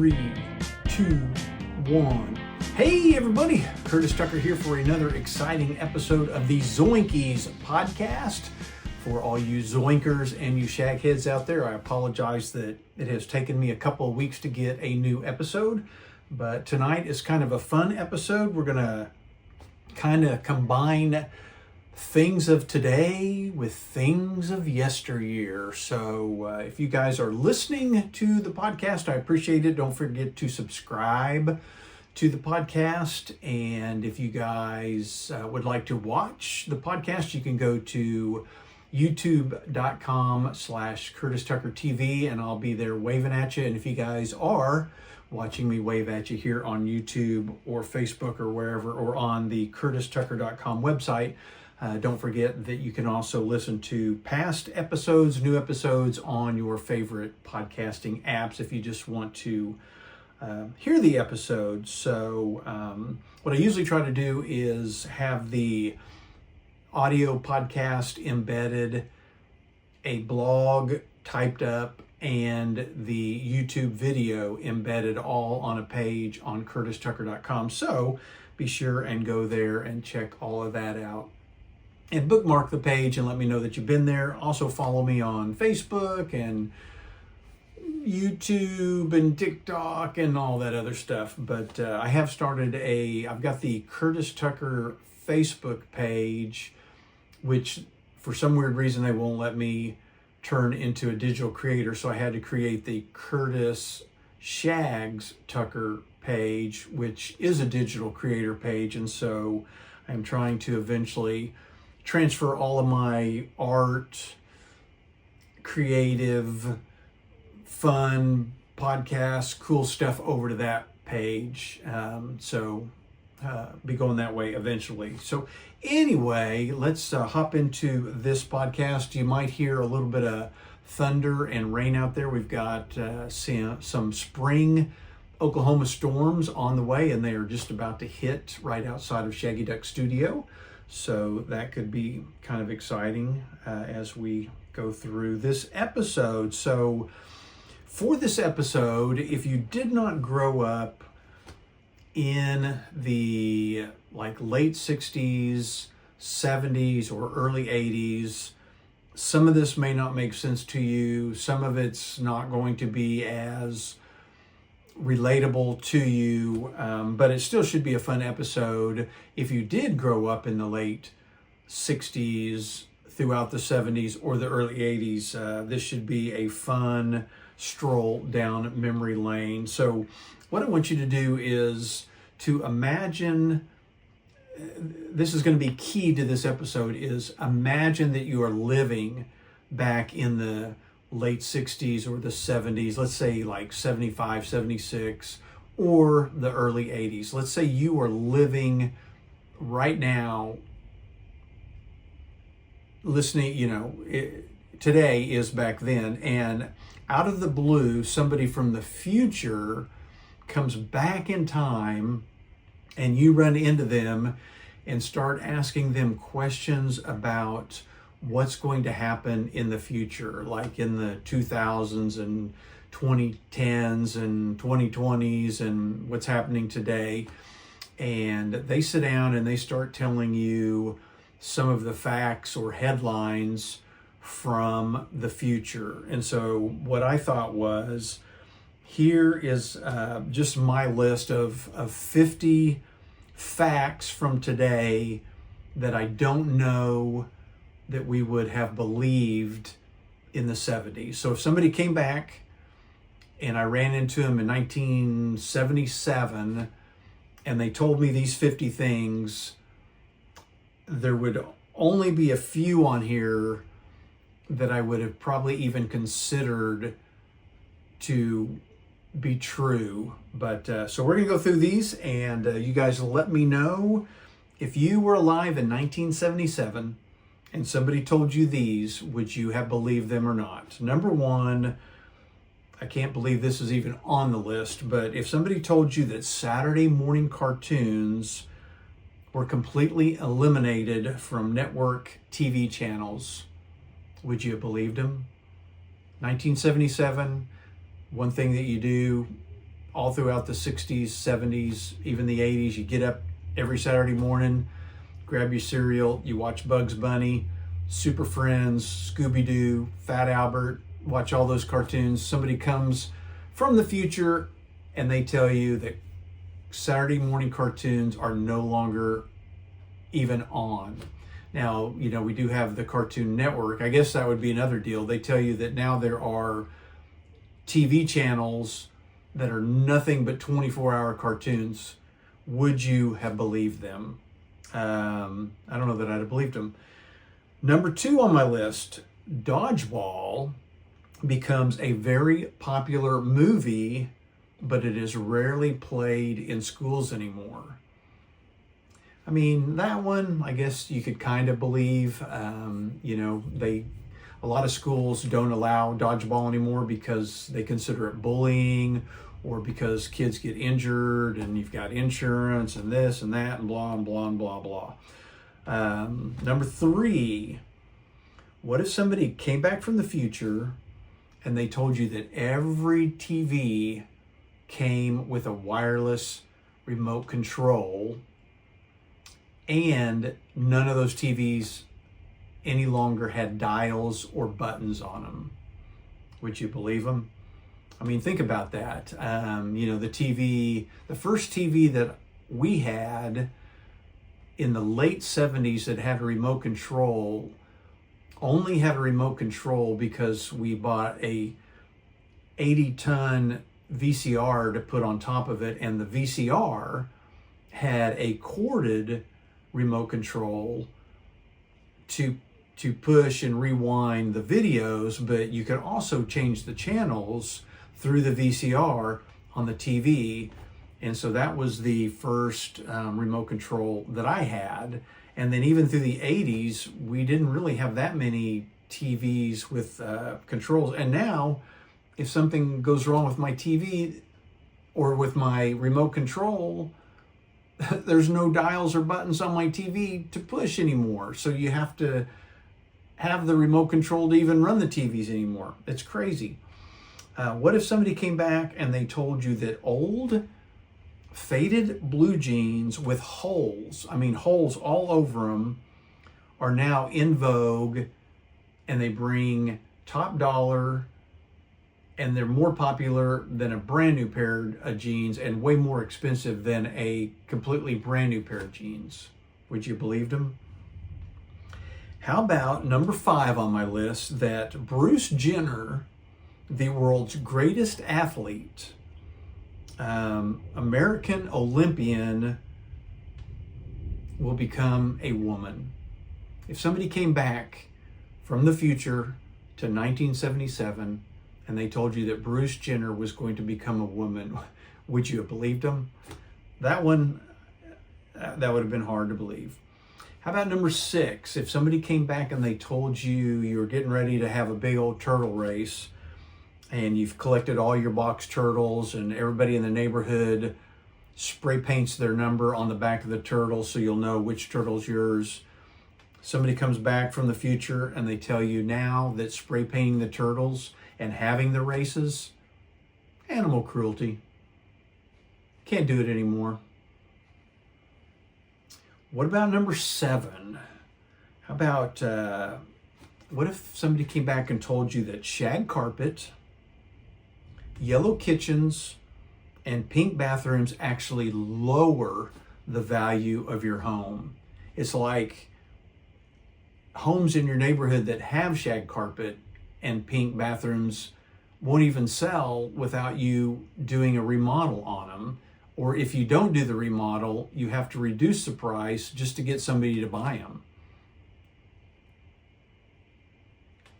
3, 2, 1. Hey everybody, Curtis Tucker here for another exciting episode of the Zoinkies podcast. For all you zoinkers and you shagheads out there, I apologize that it has taken me a couple of weeks to get a new episode, but tonight is kind of a fun episode. We're gonna kind of combine things of today with things of yesteryear. So if you guys are listening to the podcast, I appreciate it. Don't forget to subscribe to the podcast. And if you guys would like to watch the podcast, you can go to youtube.com/Curtis Tucker TV, and I'll be there waving at you. And if you guys are watching me wave at you here on YouTube or Facebook or wherever, or on the curtistucker.com website, don't forget that you can also listen to past episodes, new episodes on your favorite podcasting apps if you just want to hear the episodes. So what I usually try to do is have the audio podcast embedded, a blog typed up, and the YouTube video embedded all on a page on curtistucker.com. So be sure and go there and check all of that out. And bookmark the page and let me know that you've been there. Also follow me on Facebook and YouTube and TikTok and all that other stuff. But I have started I've got the Curtis Tucker Facebook page, which for some weird reason they won't let me turn into a digital creator. So I had to create the Curtis Shags Tucker page, which is a digital creator page. And so I'm trying to eventually transfer all of my art, creative, fun, podcasts, cool stuff over to that page. So be going that way eventually. So anyway, let's hop into this podcast. You might hear a little bit of thunder and rain out there. We've got some spring Oklahoma storms on the way, and they are just about to hit right outside of Shaggy Duck Studio. So that could be kind of exciting as we go through this episode. So for this episode, if you did not grow up in the late 60s, 70s, or early 80s, some of this may not make sense to you. Some of it's not going to be as relatable to you, but it still should be a fun episode. If you did grow up in the late 60s, throughout the 70s, or the early 80s, this should be a fun stroll down memory lane. So what I want you to do is to imagine, this is going to be key to this episode, is imagine that you are living back in the late 60s or the 70s, let's say like 75, 76, or the early 80s. Let's say you are living right now, listening, today is back then, and out of the blue, somebody from the future comes back in time, and you run into them and start asking them questions about what's going to happen in the future, like in the 2000s and 2010s and 2020s and what's happening today. And they sit down and they start telling you some of the facts or headlines from the future. And so what I thought was, here is just my list of 50 facts from today that I don't know that we would have believed in the 70s. So if somebody came back and I ran into them in 1977 and they told me these 50 things, there would only be a few on here that I would have probably even considered to be true. But so we're gonna go through these, and you guys let me know if you were alive in 1977 and somebody told you these, would you have believed them or not? Number one, I can't believe this is even on the list, but if somebody told you that Saturday morning cartoons were completely eliminated from network TV channels, would you have believed them? 1977, one thing that you do all throughout the 60s, 70s, even the 80s. You get up every Saturday morning, grab your cereal, you watch Bugs Bunny, Super Friends, Scooby-Doo, Fat Albert, watch all those cartoons. Somebody comes from the future and they tell you that Saturday morning cartoons are no longer even on. Now, you know, we do have the Cartoon Network. I guess that would be another deal. They tell you that now there are TV channels that are nothing but 24-hour cartoons. Would you have believed them? I don't know that I'd have believed them. Number 2 on my list, Dodgeball becomes a very popular movie, but it is rarely played in schools anymore. I mean, that one, I guess you could kind of believe. You know, a lot of schools don't allow dodgeball anymore because they consider it bullying, or because kids get injured and you've got insurance and this and that and blah and blah and blah blah. Number 3, what if somebody came back from the future and they told you that every TV came with a wireless remote control, and none of those TVs any longer had dials or buttons on them? Would you believe them? I mean, think about that. You know, the first TV that we had in the late 70s that had a remote control only had a remote control because we bought a 80-ton VCR to put on top of it, and the VCR had a corded remote control to push and rewind the videos, but you could also change the channels through the VCR on the TV. And so that was the first remote control that I had. And then even through the 80s, we didn't really have that many TVs with controls. And now, if something goes wrong with my TV or with my remote control, there's no dials or buttons on my TV to push anymore. So you have to have the remote control to even run the TVs anymore. It's crazy. What if somebody came back and they told you that old, faded blue jeans with holes, I mean holes all over them, are now in vogue, and they bring top dollar, and they're more popular than a brand new pair of jeans and way more expensive than a completely brand new pair of jeans? Would you believe them? How about number 5 on my list, that Bruce Jenner, the world's greatest athlete, American Olympian, will become a woman? If somebody came back from the future to 1977 and they told you that Bruce Jenner was going to become a woman, would you have believed them? That one, that would have been hard to believe. How about number 6? If somebody came back and they told you were getting ready to have a big old turtle race, and you've collected all your box turtles, and everybody in the neighborhood spray paints their number on the back of the turtle so you'll know which turtle's yours. Somebody comes back from the future and they tell you now that spray painting the turtles and having the races, animal cruelty. Can't do it anymore. What about number 7? How about, what if somebody came back and told you that shag carpet, yellow kitchens, and pink bathrooms actually lower the value of your home? It's like homes in your neighborhood that have shag carpet and pink bathrooms won't even sell without you doing a remodel on them. Or if you don't do the remodel, you have to reduce the price just to get somebody to buy them.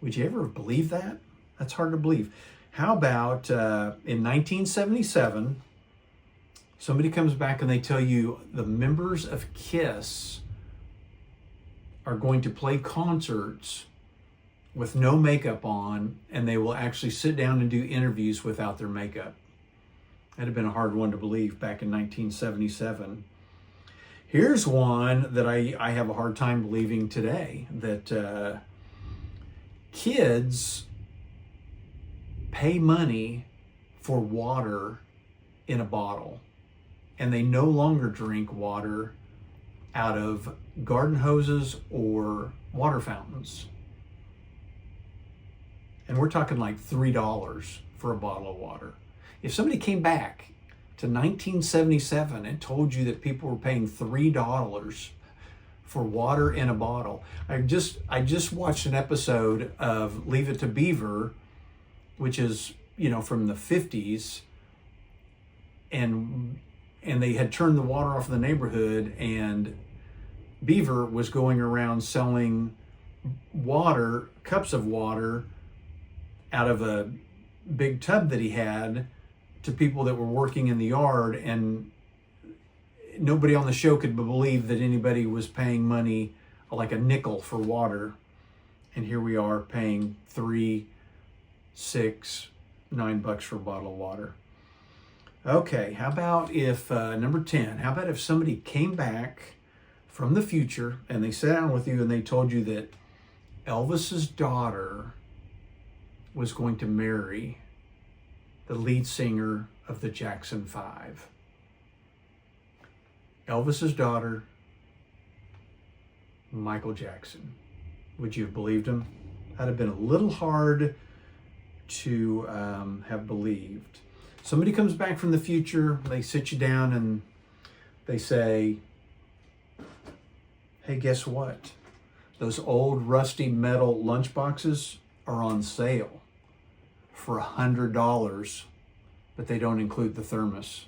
Would you ever believe that? That's hard to believe. How about in 1977, somebody comes back and they tell you the members of KISS are going to play concerts with no makeup on, and they will actually sit down and do interviews without their makeup. That'd have been a hard one to believe back in 1977. Here's one that I have a hard time believing today, that kids pay money for water in a bottle, and they no longer drink water out of garden hoses or water fountains. And we're talking like $3 for a bottle of water. If somebody came back to 1977 and told you that people were paying $3 for water in a bottle. I just watched an episode of Leave It to Beaver, which is, from the 50s, and they had turned the water off in the neighborhood, and Beaver was going around selling water, cups of water, out of a big tub that he had to people that were working in the yard, and nobody on the show could believe that anybody was paying money, like a nickel, for water. And here we are paying $3, $6, $9 for a bottle of water. Okay, how about if, number 10, how about if somebody came back from the future and they sat down with you and they told you that Elvis's daughter was going to marry the lead singer of the Jackson 5. Elvis's daughter, Michael Jackson. Would you have believed him? That'd have been a little hard to have believed. Somebody comes back from the future, they sit you down and they say, hey, guess what? Those old rusty metal lunchboxes are on sale for $100, but they don't include the thermos.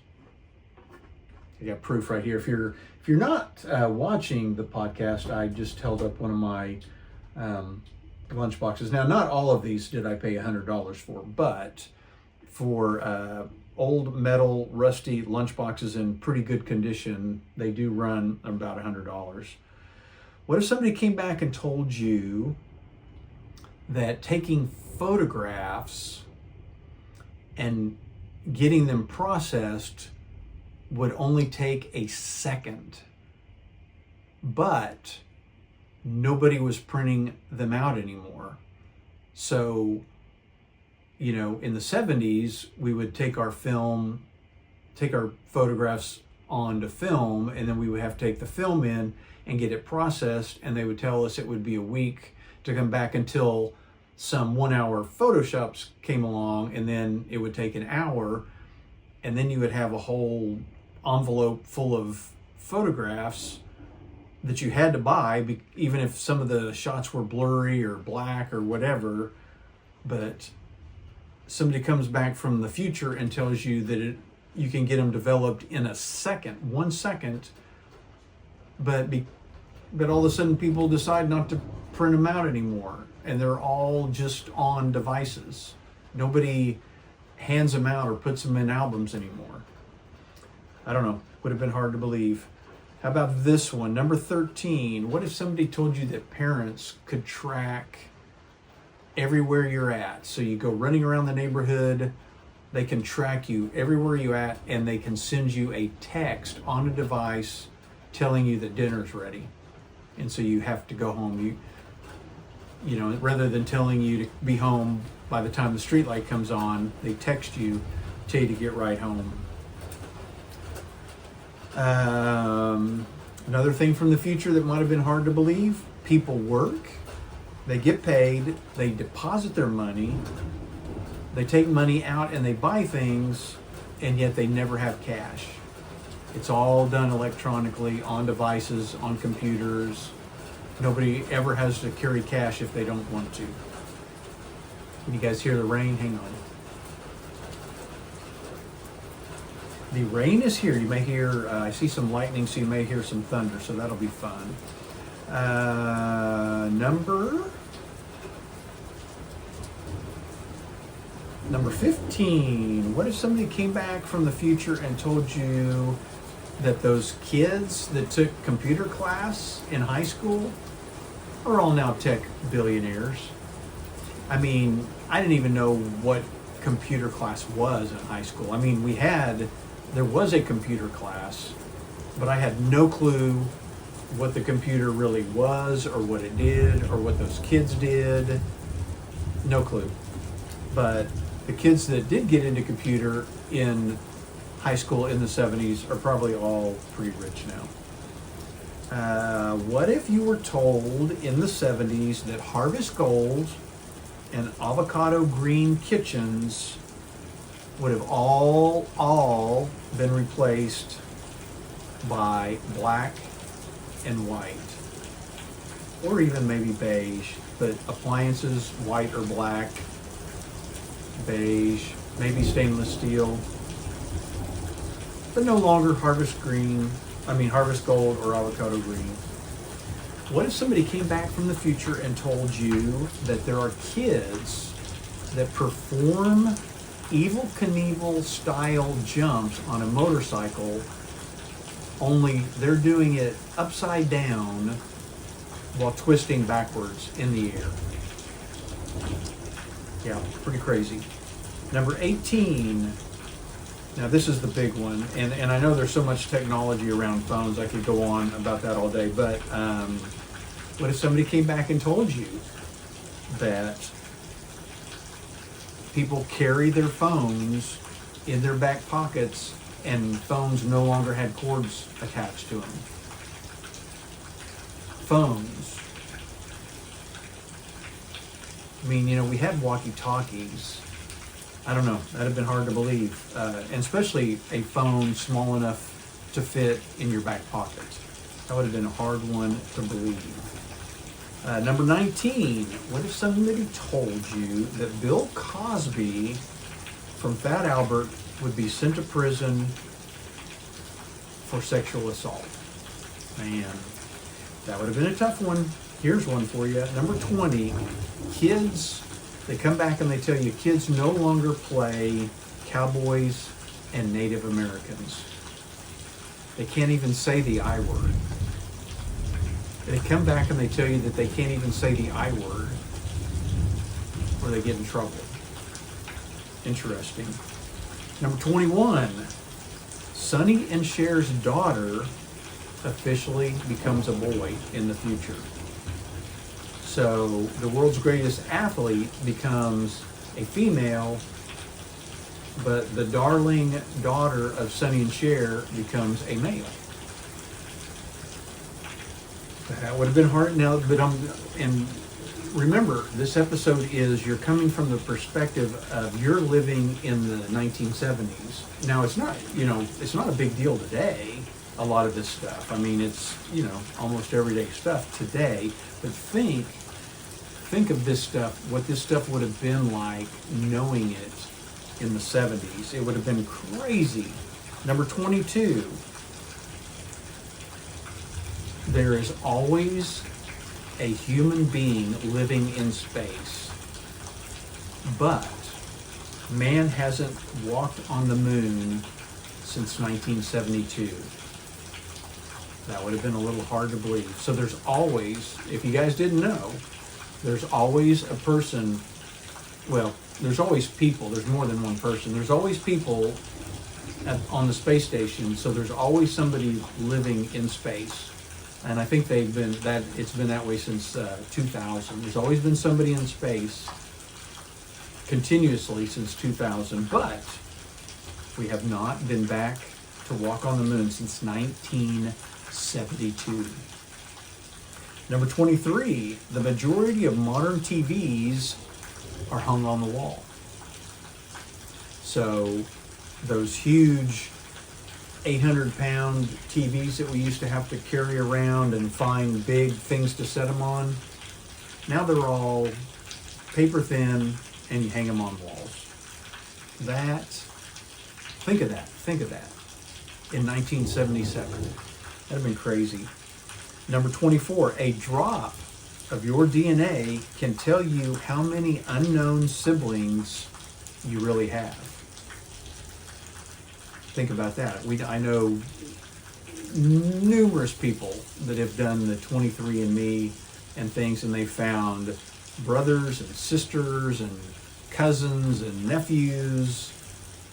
I got proof right here. If you're not watching the podcast, I just held up one of my lunch boxes. Now, not all of these did I pay $100 for, but for old metal rusty lunch boxes in pretty good condition, they do run about $100. What if somebody came back and told you that taking photographs and getting them processed would only take a second, but nobody was printing them out anymore? So, in the 70s, we would take our photographs onto film, and then we would have to take the film in and get it processed, and they would tell us it would be a week to come back until some 1 hour Photoshops came along, and then it would take an hour, and then you would have a whole envelope full of photographs that you had to buy, even if some of the shots were blurry or black or whatever. But somebody comes back from the future and tells you that you can get them developed in a second, 1 second, but all of a sudden people decide not to print them out anymore, and they're all just on devices. Nobody hands them out or puts them in albums anymore. I don't know, would have been hard to believe. How about this one, number 13? What if somebody told you that parents could track everywhere you're at? So you go running around the neighborhood, they can track you everywhere you're at, and they can send you a text on a device telling you that dinner's ready. And so you have to go home. Rather than telling you to be home by the time the street light comes on, they text you, tell you to get right home. Another thing from the future that might have been hard to believe: people work, they get paid, they deposit their money, they take money out and they buy things, and yet they never have cash. It's all done electronically, on devices, on computers. Nobody ever has to carry cash if they don't want to. Can you guys hear the rain? Hang on. The rain is here. You may hear, I see some lightning, so you may hear some thunder, so that'll be fun. Number 15. What if somebody came back from the future and told you that those kids that took computer class in high school are all now tech billionaires? I mean, I didn't even know what computer class was in high school. I mean, there was a computer class, but I had no clue what the computer really was or what it did or what those kids did. No clue. But the kids that did get into computer in high school in the 70s are probably all pretty rich now. What if you were told in the 70s that Harvest Gold and avocado green kitchens would have all been replaced by black and white, or even maybe beige, but appliances, white or black, beige, maybe stainless steel, but no longer Harvest Gold or avocado green. What if somebody came back from the future and told you that there are kids that perform Evel Knievel style jumps on a motorcycle, only they're doing it upside down while twisting backwards in the air? Yeah, pretty crazy. Number 18. Now this is the big one, and I know there's so much technology around phones, I could go on about that all day, but what if somebody came back and told you that people carry their phones in their back pockets and phones no longer had cords attached to them? Phones. I mean, you know, we had walkie-talkies. I don't know, that'd have been hard to believe, and especially a phone small enough to fit in your back pocket. That would have been a hard one to believe. Number 19, what if somebody told you that Bill Cosby from Fat Albert would be sent to prison for sexual assault? Man, that would have been a tough one. Here's one for you. Number 20, kids, they come back and they tell you kids no longer play cowboys and Native Americans. They can't even say the I word. They come back and they tell you that they can't even say the I word or they get in trouble. Interesting. Number 21, Sonny and Cher's daughter officially becomes a boy in the future. So the world's greatest athlete becomes a female, but the darling daughter of Sonny and Cher becomes a male. That would have been hard now, but and remember, this episode is you're coming from the perspective of you're living in the 1970s. Now it's not, it's not a big deal today, a lot of this stuff. I mean, it's, almost everyday stuff today, but think of this stuff, what this stuff would have been like knowing it in the 70s. It would have been crazy. Number 22, there is always a human being living in space, but man hasn't walked on the moon since 1972. That would have been a little hard to believe. So there's always, if you guys didn't know, there's always a person, well, there's always people, there's more than one person. There's always people on the space station, so there's always somebody living in space. And I think it's been that way since 2000. There's always been somebody in space continuously since 2000, but we have not been back to walk on the moon since 1972. Number 23, the majority of modern TVs are hung on the wall. So those huge 800-pound TVs that we used to have to carry around and find big things to set them on, now they're all paper thin and you hang them on walls. Think of that in 1977. That'd have been crazy. Number 24, a drop of your DNA can tell you how many unknown siblings you really have. Think about that. I know numerous people that have done the 23andMe and things, and they found brothers and sisters and cousins and nephews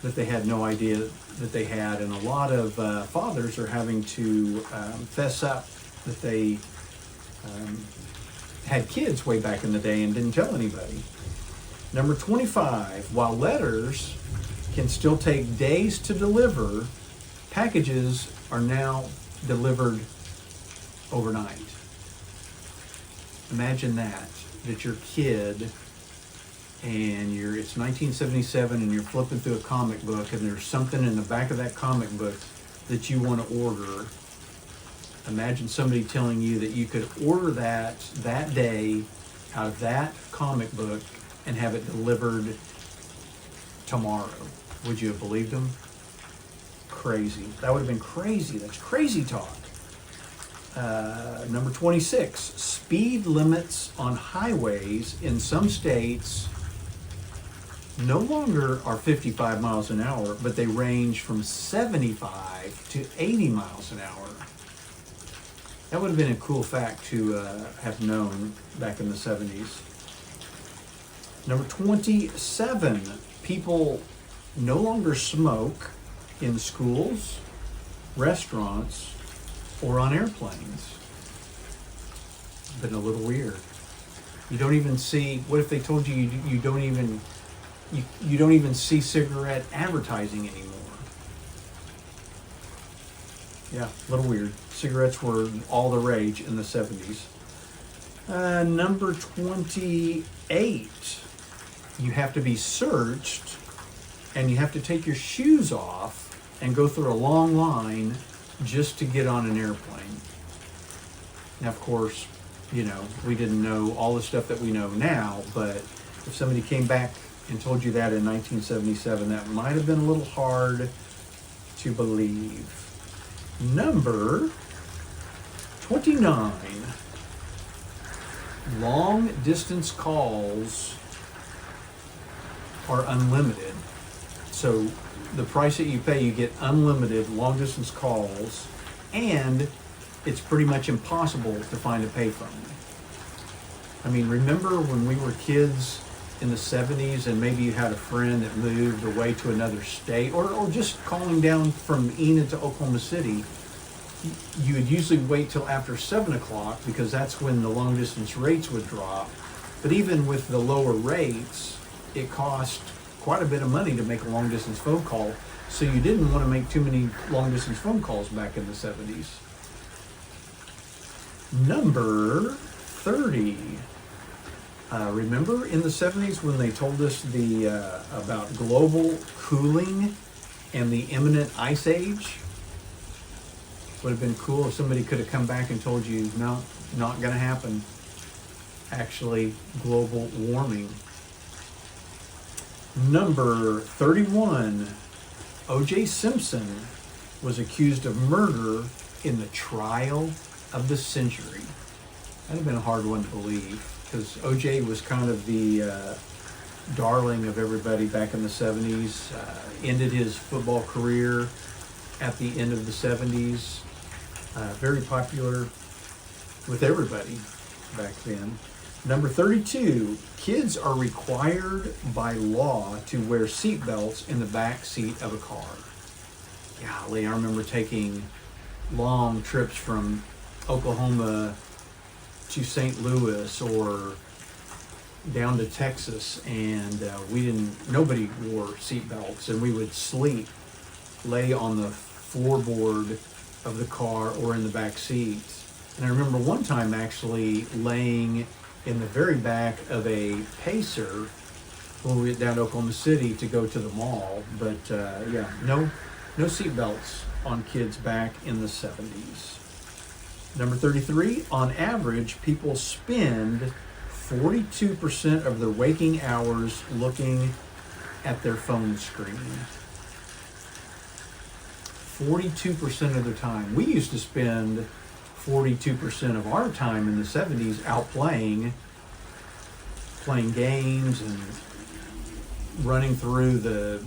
that they had no idea that they had. And a lot of fathers are having to fess up that they had kids way back in the day and didn't tell anybody. Number 25, while letters can still take days to deliver, packages are now delivered overnight. Imagine that your kid and it's 1977 and you're flipping through a comic book and there's something in the back of that comic book that you want to order. Imagine somebody telling you that you could order that day out of that comic book and have it delivered tomorrow. Would you have believed them? Crazy. That would have been crazy. That's crazy talk. Number 26, speed limits on highways in some states no longer are 55 miles an hour, but they range from 75 to 80 miles an hour. That would have been a cool fact to have known back in the 70s. Number 27, people no longer smoke in schools, restaurants, or on airplanes. Been a little weird. You don't even see, what if they told you you don't even see cigarette advertising anymore? Yeah, a little weird. Cigarettes were all the rage in the 70s. Number 28, you have to be searched and you have to take your shoes off and go through a long line just to get on an airplane. Now, of course, we didn't know all the stuff that we know now, but if somebody came back and told you that in 1977, that might have been a little hard to believe. Number 29, long distance calls are unlimited. So the price that you pay, you get unlimited long distance calls, and it's pretty much impossible to find a payphone. I mean, remember when we were kids in the 70s and maybe you had a friend that moved away to another state, or just calling down from Enid to Oklahoma City, you would usually wait till after 7 o'clock because that's when the long distance rates would drop. But even with the lower rates, it cost quite a bit of money to make a long distance phone call, so you didn't want to make too many long distance phone calls back in the 70s. Number 30. Remember in the 70s when they told us about global cooling and the imminent ice age? Would have been cool if somebody could have come back and told you, no, not going to happen. Actually, global warming. Number 31, O.J. Simpson was accused of murder in the trial of the century. That would have been a hard one to believe, because O.J. was kind of the darling of everybody back in the 70s, ended his football career at the end of the 70s, very popular with everybody back then. Number 32, kids are required by law to wear seatbelts in the back seat of a car. Golly, I remember taking long trips from Oklahoma to St. Louis or down to Texas, and nobody wore seatbelts, and we would lay on the floorboard of the car or in the back seat. And I remember one time actually laying in the very back of a Pacer when we went down to Oklahoma City to go to the mall. But no seatbelts on kids back in the 70s. Number 33, on average, people spend 42% of their waking hours looking at their phone screen. 42% of their time. We used to spend 42% of our time in the 70s out playing games and running through the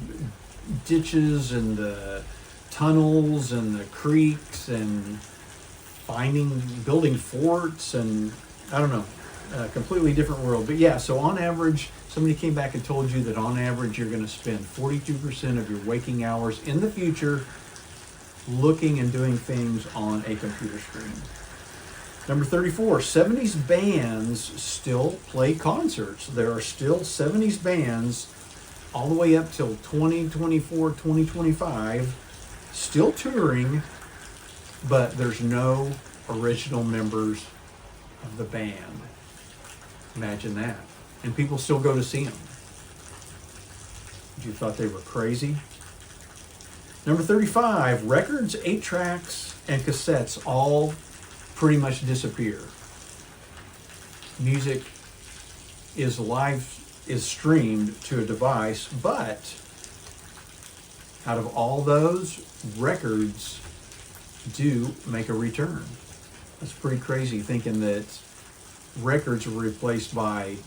ditches and the tunnels and the creeks and building forts, and I don't know, a completely different world. But yeah, so on average, somebody came back and told you that on average you're going to spend 42% of your waking hours in the future looking and doing things on a computer screen. Number 34, 70s bands still play concerts. There are still 70s bands all the way up till 2024, 2025, still touring, but there's no original members of the band. Imagine that. And people still go to see them. You thought they were crazy? Number 35, records, 8 tracks, and cassettes all pretty much disappear. Music is streamed to a device, but out of all those, records do make a return. That's pretty crazy thinking that records were replaced by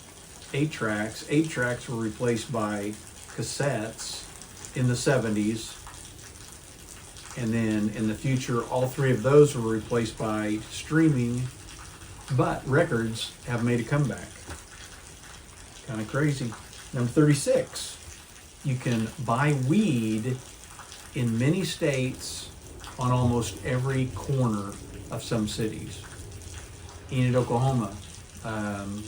8 tracks. 8 tracks were replaced by cassettes in the 70s. And then in the future, all 3 of those were replaced by streaming, but records have made a comeback. Kind of crazy. Number 36, you can buy weed in many states on almost every corner of some cities. Enid, Oklahoma,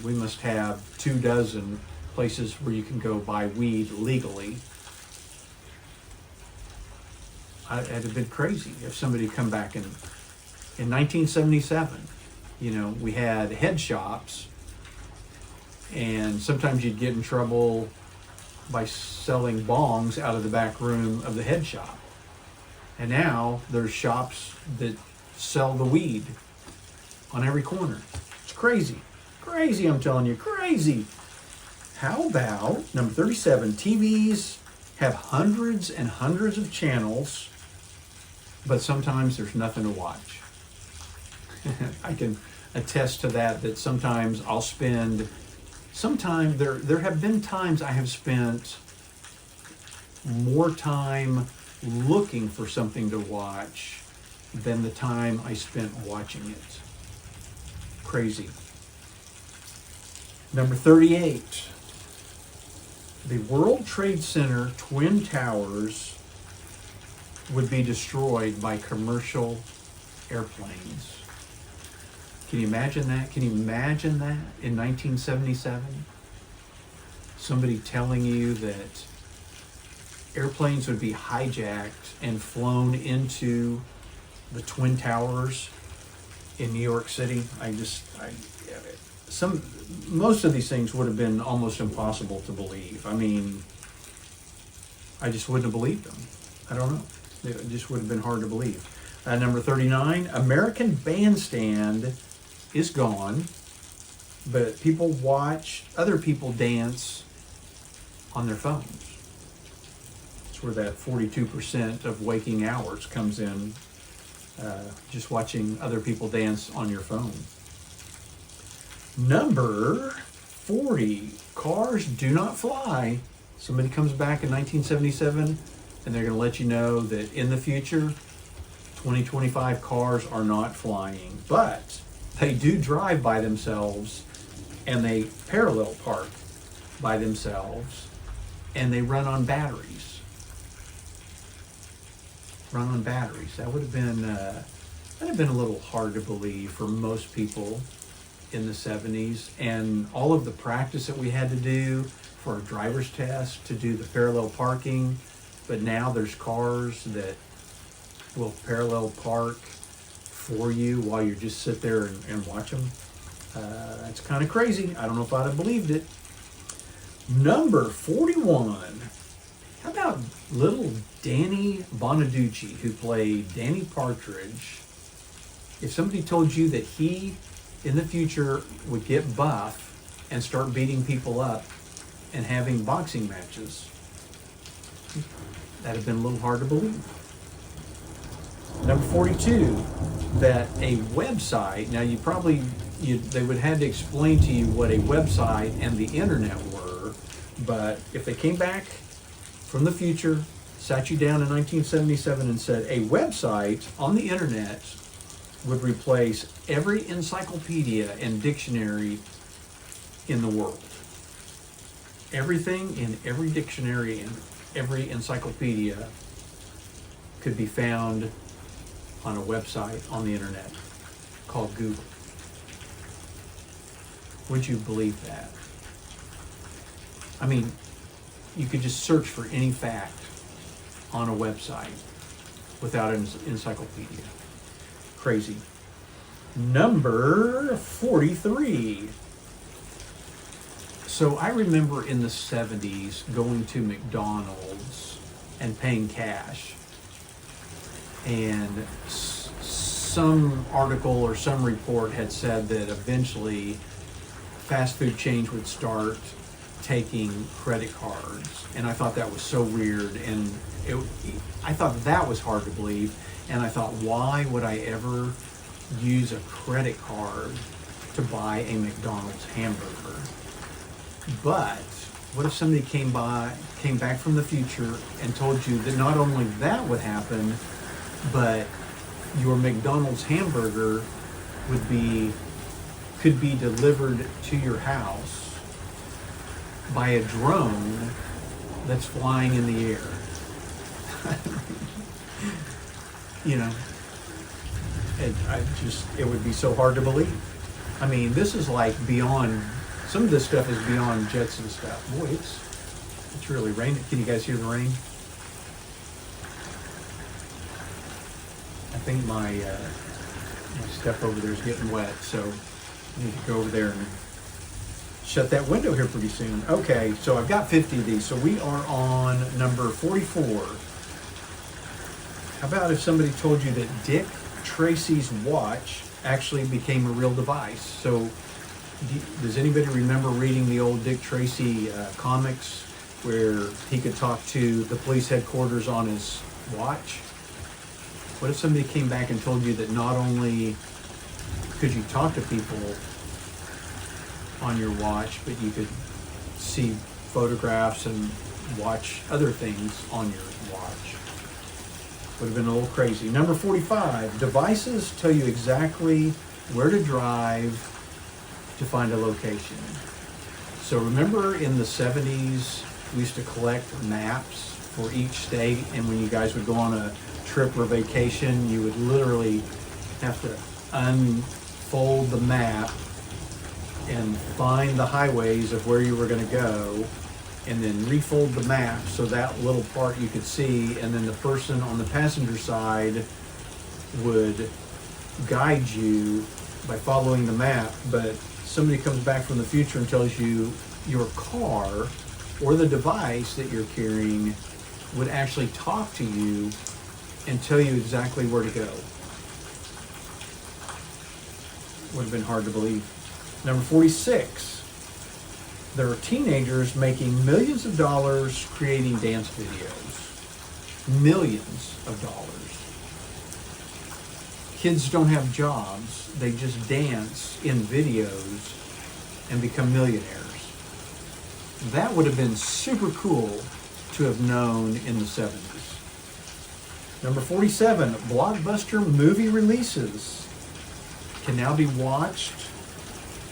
we must have 24 places where you can go buy weed legally. It'd have been crazy if somebody had come back in 1977. You know, we had head shops, and sometimes you'd get in trouble by selling bongs out of the back room of the head shop. And now there's shops that sell the weed on every corner. It's crazy. Crazy, I'm telling you, crazy. How about number 37, TVs have hundreds and hundreds of channels, but sometimes there's nothing to watch. I can attest to that sometimes I'll spend there have been times I have spent more time looking for something to watch than the time I spent watching it. Crazy. Number 38. The World Trade Center Twin Towers would be destroyed by commercial airplanes. Can you imagine that? Can you imagine that in 1977? Somebody telling you that airplanes would be hijacked and flown into the Twin Towers in New York City. Most of these things would have been almost impossible to believe. I mean, I just wouldn't have believed them. I don't know. It just would have been hard to believe. Number 39, American Bandstand is gone, but people watch other people dance on their phones. That's where that 42% of waking hours comes in, just watching other people dance on your phone. Number 40, cars do not fly. Somebody comes back in 1977 and they're going to let you know that in the future, 2025 cars are not flying, but they do drive by themselves, and they parallel park by themselves, and they run on batteries. That would have been a little hard to believe for most people in the 70s, and all of the practice that we had to do for our driver's test to do the parallel parking. But now there's cars that will parallel park for you while you just sit there and watch them. That's kind of crazy. I don't know if I'd have believed it. Number 41. How about little Danny Bonaducci, who played Danny Partridge? If somebody told you that he, in the future, would get buff and start beating people up and having boxing matches, that'd have been a little hard to believe. Number 42, that a website, now they would have to explain to you what a website and the internet were, but if they came back from the future, sat you down in 1977 and said a website on the internet would replace every encyclopedia and dictionary in the world. Everything in every dictionary and every encyclopedia could be found on a website on the internet called Google. Would you believe that? I mean, you could just search for any fact on a website without an encyclopedia. Crazy. Number 43. So I remember in the 70s going to McDonald's and paying cash. And some article or some report had said that eventually fast food chains would start taking credit cards. And I thought that was so weird. And I thought that was hard to believe. And I thought, why would I ever use a credit card to buy a McDonald's hamburger? But what if somebody came back from the future and told you that not only that would happen, but your McDonald's hamburger could be delivered to your house by a drone that's flying in the air? You know, it would be so hard to believe. I mean, this is like beyond, some of this stuff is beyond Jetson stuff. Boy, it's really raining. Can you guys hear the rain? I think my stuff over there is getting wet, so I need to go over there and shut that window here pretty soon. Okay, so I've got 50 of these, so we are on number 44. How about if somebody told you that Dick Tracy's watch actually became a real device? So does anybody remember reading the old Dick Tracy comics where he could talk to the police headquarters on his watch? What if somebody came back and told you that not only could you talk to people on your watch, but you could see photographs and watch other things on your watch? Would have been a little crazy. Number 45, devices tell you exactly where to drive to find a location. So remember in the 70s, we used to collect maps for each state, and when you guys would go on a trip or vacation, you would literally have to unfold the map and find the highways of where you were going to go, and then refold the map so that little part you could see, and then the person on the passenger side would guide you by following the map. But somebody comes back from the future and tells you your car or the device that you're carrying would actually talk to you and tell you exactly where to go. Would have been hard to believe. Number 46. There are teenagers making millions of dollars creating dance videos. Millions of dollars. Kids don't have jobs. They just dance in videos and become millionaires. That would have been super cool to have known in the 70s. Number 47, blockbuster movie releases can now be watched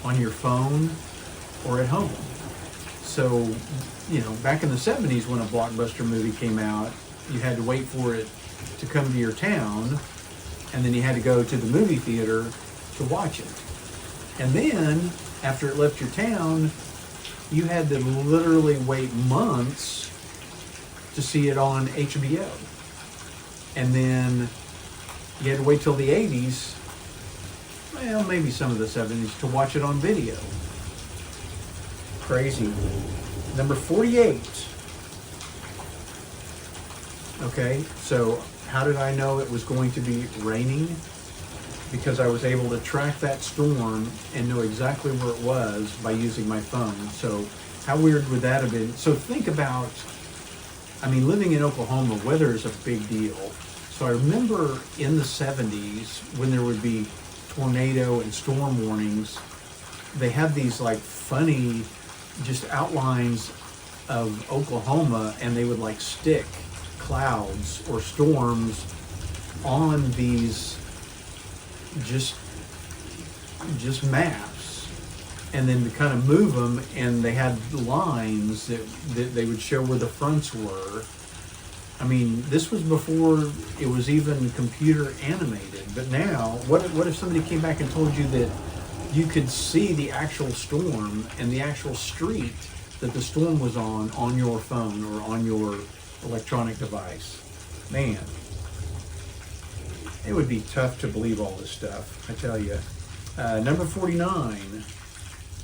on your phone or at home. So, you know, back in the 70s when a blockbuster movie came out, you had to wait for it to come to your town, and then you had to go to the movie theater to watch it. And then, after it left your town, you had to literally wait months to see it on HBO. And then you had to wait till the 80s, well, maybe some of the 70s, to watch it on video. Crazy. Number 48. Okay, so how did I know it was going to be raining? Because I was able to track that storm and know exactly where it was by using my phone. So how weird would that have been? So think about, I mean, living in Oklahoma, weather is a big deal. So I remember in the 70s when there would be tornado and storm warnings, they had these like funny just outlines of Oklahoma, and they would like stick clouds or storms on these just maps, and then to kind of move them, and they had lines that they would show where the fronts were. I mean, this was before it was even computer animated. But now, what if somebody came back and told you that you could see the actual storm and the actual street that the storm was on your phone or on your electronic device. Man, it would be tough to believe all this stuff, I tell you. Number 49.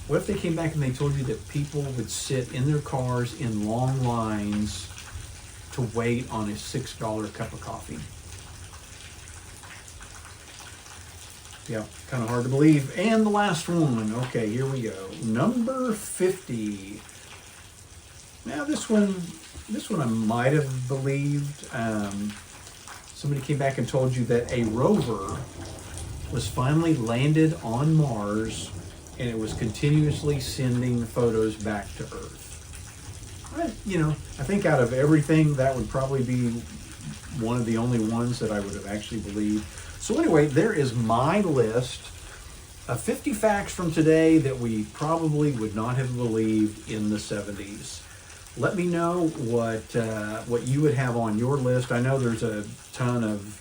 What if they came back and they told you that people would sit in their cars in long lines to wait on a $6 cup of coffee? Yeah, kind of hard to believe. And the last one. Okay, here we go. Number 50. Now this one I might have believed. Somebody came back and told you that a rover was finally landed on Mars and it was continuously sending photos back to Earth. I think out of everything, that would probably be one of the only ones that I would have actually believed. So anyway, there is my list of 50 facts from today that we probably would not have believed in the 70s. Let me know what you would have on your list. I know there's a ton of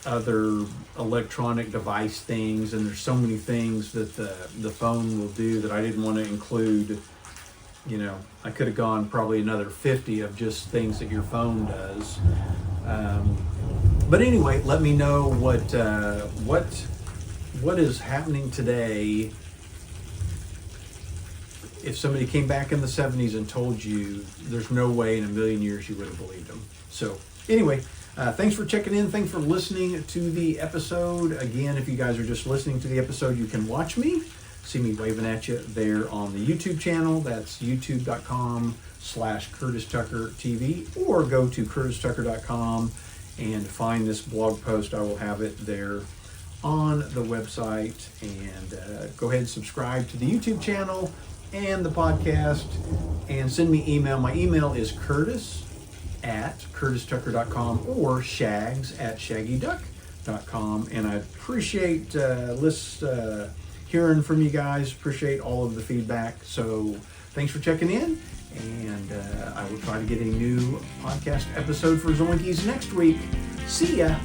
other electronic device things, and there's so many things that the phone will do that I didn't want to include. I could have gone probably another 50 of just things that your phone does. But anyway, let me know what is happening today. If somebody came back in the 70s and told you, there's no way in a million years you would have believed them. So anyway, thanks for checking in. Thanks for listening to the episode. Again, if you guys are just listening to the episode, you can watch me, see me waving at you there on the YouTube channel. That's youtube.com/Curtis Tucker TV, or go to curtistucker.com and find this blog post. I will have it there on the website. And go ahead and subscribe to the YouTube channel and the podcast, and send me email. My email is curtis@curtistucker.com or shags@shaggyduck.com. And I appreciate hearing from you guys. Appreciate all of the feedback. So thanks for checking in, and I will try to get a new podcast episode for Zoinkies next week. See ya.